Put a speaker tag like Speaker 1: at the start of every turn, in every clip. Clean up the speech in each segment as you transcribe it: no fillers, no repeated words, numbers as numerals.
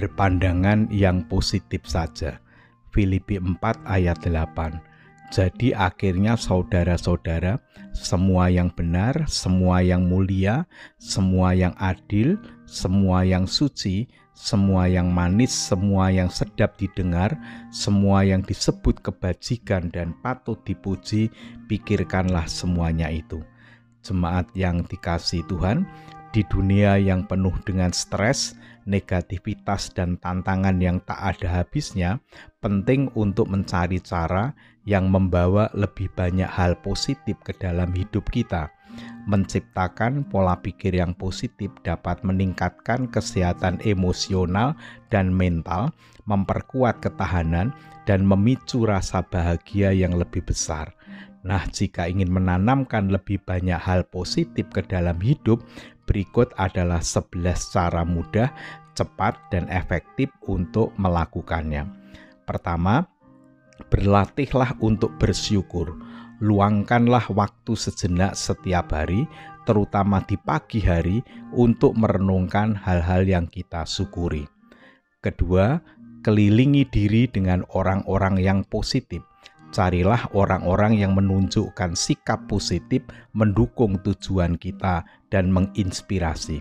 Speaker 1: berpandangan yang positif saja. Filipi 4 ayat 8. Jadi akhirnya saudara-saudara, semua yang benar, semua yang mulia, semua yang adil, semua yang suci, semua yang manis, semua yang sedap didengar, semua yang disebut kebajikan dan patut dipuji, pikirkanlah semuanya itu. Jemaat yang dikasihi Tuhan, di dunia yang penuh dengan stres, negativitas dan tantangan yang tak ada habisnya, penting untuk mencari cara yang membawa lebih banyak hal positif ke dalam hidup kita. Menciptakan pola pikir yang positif dapat meningkatkan kesehatan emosional dan mental, memperkuat ketahanan, dan memicu rasa bahagia yang lebih besar. Nah, jika ingin menanamkan lebih banyak hal positif ke dalam hidup, berikut adalah 11 cara mudah, cepat, dan efektif untuk melakukannya. Pertama, berlatihlah untuk bersyukur. Luangkanlah waktu sejenak setiap hari, terutama di pagi hari, untuk merenungkan hal-hal yang kita syukuri. Kedua, kelilingi diri dengan orang-orang yang positif. Carilah orang-orang yang menunjukkan sikap positif, mendukung tujuan kita, dan menginspirasi.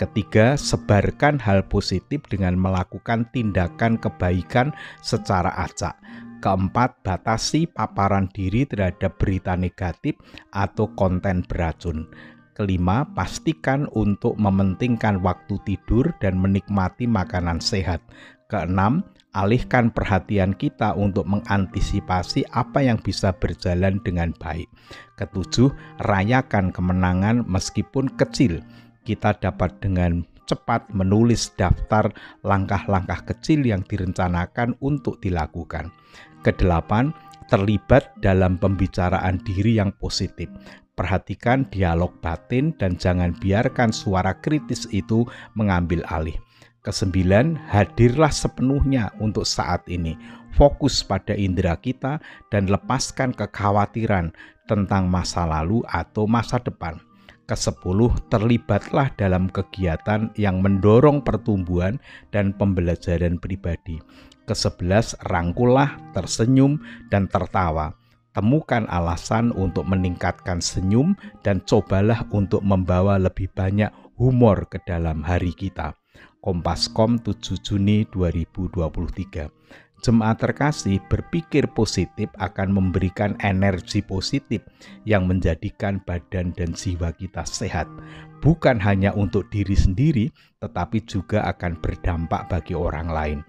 Speaker 1: Ketiga, sebarkan hal positif dengan melakukan tindakan kebaikan secara acak. Keempat, batasi paparan diri terhadap berita negatif atau konten beracun. Kelima, pastikan untuk mementingkan waktu tidur dan menikmati makanan sehat. Keenam, alihkan perhatian kita untuk mengantisipasi apa yang bisa berjalan dengan baik. Ketujuh, rayakan kemenangan meskipun kecil. Kita dapat dengan cepat menulis daftar langkah-langkah kecil yang direncanakan untuk dilakukan. Kedelapan, terlibat dalam pembicaraan diri yang positif. Perhatikan dialog batin dan jangan biarkan suara kritis itu mengambil alih. Kesembilan, hadirlah sepenuhnya untuk saat ini. Fokus pada indera kita dan lepaskan kekhawatiran tentang masa lalu atau masa depan. Kesepuluh, terlibatlah dalam kegiatan yang mendorong pertumbuhan dan pembelajaran pribadi. Kesebelas, rangkullah, tersenyum, dan tertawa. Temukan alasan untuk meningkatkan senyum dan cobalah untuk membawa lebih banyak humor ke dalam hari kita. Kompas.com 7 Juni 2023. Jemaat terkasih, berpikir positif akan memberikan energi positif yang menjadikan badan dan jiwa kita sehat. Bukan hanya untuk diri sendiri, tetapi juga akan berdampak bagi orang lain.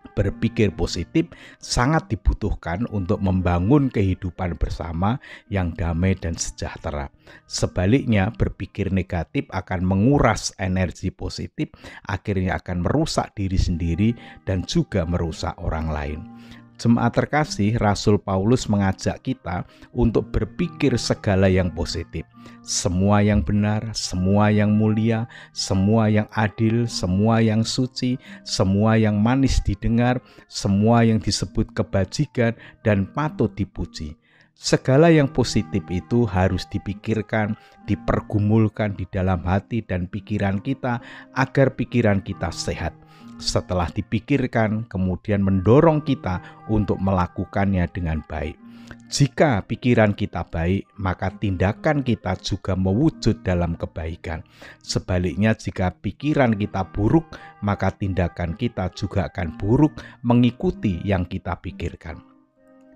Speaker 1: Berpikir positif sangat dibutuhkan untuk membangun kehidupan bersama yang damai dan sejahtera. Sebaliknya, berpikir negatif akan menguras energi positif, akhirnya akan merusak diri sendiri dan juga merusak orang lain. Jemaat terkasih, Rasul Paulus mengajak kita untuk berpikir segala yang positif. Semua yang benar, semua yang mulia, semua yang adil, semua yang suci, semua yang manis didengar, semua yang disebut kebajikan dan patut dipuji. Segala yang positif itu harus dipikirkan, dipergumulkan di dalam hati dan pikiran kita agar pikiran kita sehat. Setelah dipikirkan, kemudian mendorong kita untuk melakukannya dengan baik. Jika pikiran kita baik, maka tindakan kita juga mewujud dalam kebaikan. Sebaliknya, jika pikiran kita buruk, maka tindakan kita juga akan buruk mengikuti yang kita pikirkan.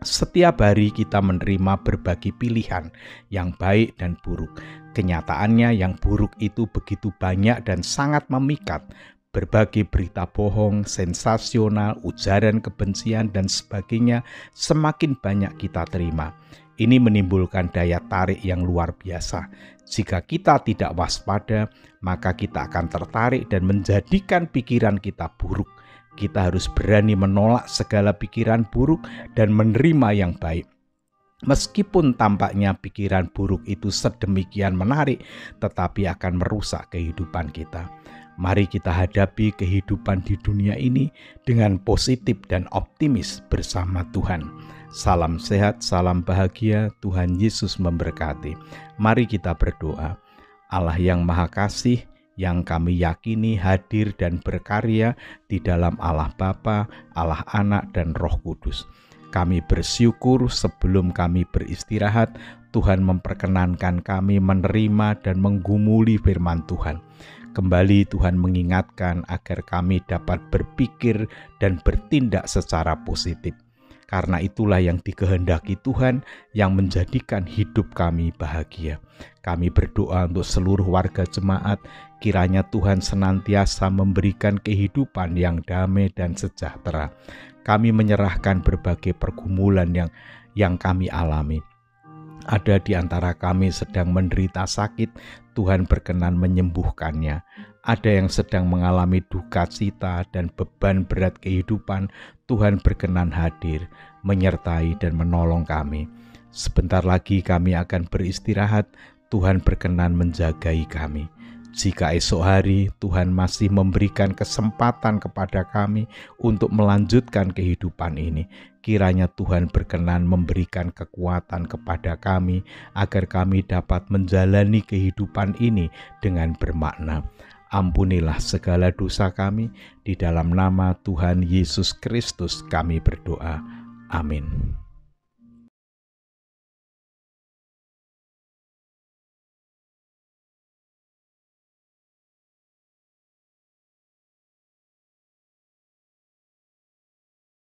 Speaker 1: Setiap hari kita menerima berbagai pilihan yang baik dan buruk. Kenyataannya yang buruk itu begitu banyak dan sangat memikat. Berbagai berita bohong, sensasional, ujaran kebencian, dan sebagainya semakin banyak kita terima. Ini menimbulkan daya tarik yang luar biasa. Jika kita tidak waspada, maka kita akan tertarik dan menjadikan pikiran kita buruk. Kita harus berani menolak segala pikiran buruk dan menerima yang baik. Meskipun tampaknya pikiran buruk itu sedemikian menarik, tetapi akan merusak kehidupan kita. Mari kita hadapi kehidupan di dunia ini dengan positif dan optimis bersama Tuhan. Salam sehat, salam bahagia, Tuhan Yesus memberkati. Mari kita berdoa. Allah yang Maha Kasih, yang kami yakini hadir dan berkarya di dalam Allah Bapa, Allah Anak, dan Roh Kudus. Kami bersyukur sebelum kami beristirahat, Tuhan memperkenankan kami menerima dan menggumuli firman Tuhan. Kembali Tuhan mengingatkan agar kami dapat berpikir dan bertindak secara positif. Karena itulah yang dikehendaki Tuhan yang menjadikan hidup kami bahagia. Kami berdoa untuk seluruh warga jemaat, kiranya Tuhan senantiasa memberikan kehidupan yang damai dan sejahtera. Kami menyerahkan berbagai pergumulan yang kami alami. Ada di antara kami sedang menderita sakit, Tuhan berkenan menyembuhkannya. Ada yang sedang mengalami duka cita dan beban berat kehidupan, Tuhan berkenan hadir, menyertai dan menolong kami. Sebentar lagi kami akan beristirahat, Tuhan berkenan menjagai kami. Jika esok hari Tuhan masih memberikan kesempatan kepada kami untuk melanjutkan kehidupan ini, kiranya Tuhan berkenan memberikan kekuatan kepada kami agar kami dapat menjalani kehidupan ini dengan bermakna. Ampunilah segala dosa kami, di dalam nama Tuhan Yesus Kristus kami berdoa. Amin.